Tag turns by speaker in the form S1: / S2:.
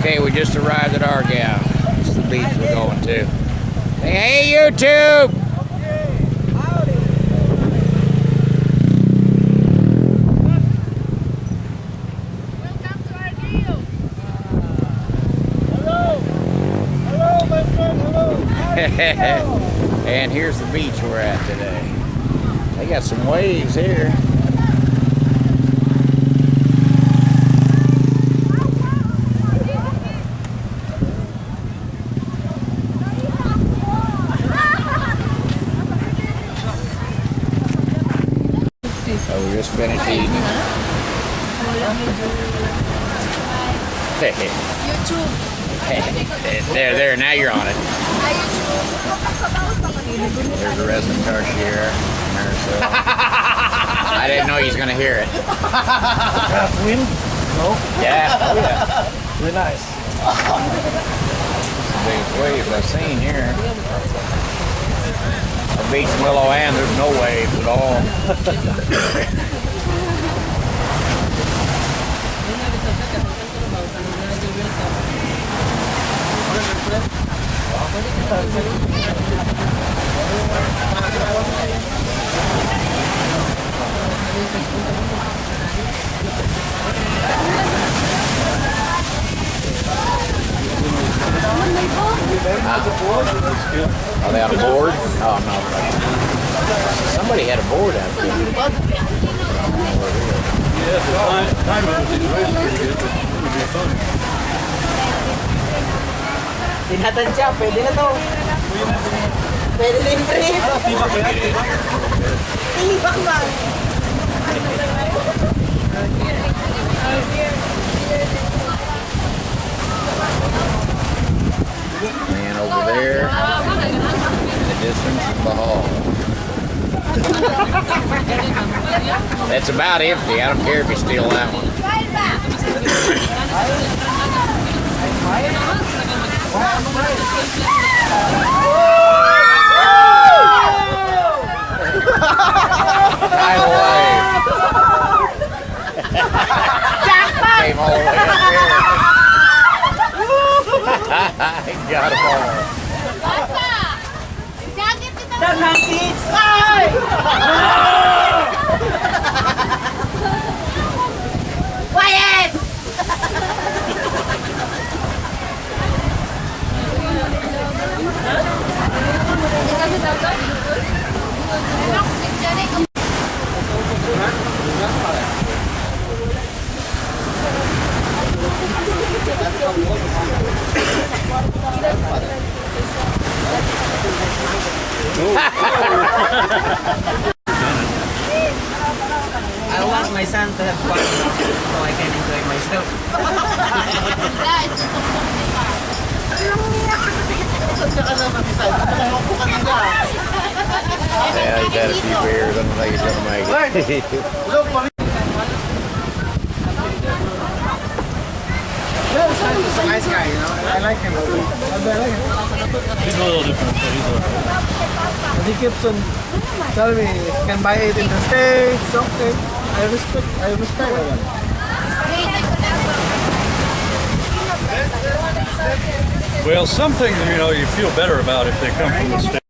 S1: Okay, we just arrived at Argao. This is the beach we're going to. Hey, YouTube!
S2: Welcome to Argao.
S3: Hello, my friend. Hello.
S1: And here's the beach we're at today. They got some waves here. So we just finished eating.
S2: YouTube.
S1: There, now you're on it.
S2: Hi, YouTube.
S1: There's a resident tarsier. I didn't know he was going to hear it.
S3: Wind? No?
S1: Yeah, oh yeah.
S3: Really nice.
S1: The biggest waves I've seen here. The beach in Willow Ann, there's no waves at all. Are they on a board? Oh, no. Somebody had a board out there.
S3: Yeah, the time of the situation would be fun.
S4: Tinatansya, pwede na to. Pwede na yung trip.
S3: Tibak ba yan?
S4: Tibak ba?
S1: Man over there, in the distance is the hall. That's about empty. I don't care if you steal that one. Tidal wave. Came all the way up here. Got them all.
S2: Quiet!
S4: I want my son to have fun so I can enjoy myself.
S1: Yeah, he's had a few beers. I don't think he's going to make it.
S3: Look, Mami. He's a nice guy, you know. I like him. I like him. He's a little different, but he's okay. But he keeps on telling me he can buy it in the States. Okay. I respect that.
S5: Well, some things, you know, you feel better about if they come from the States.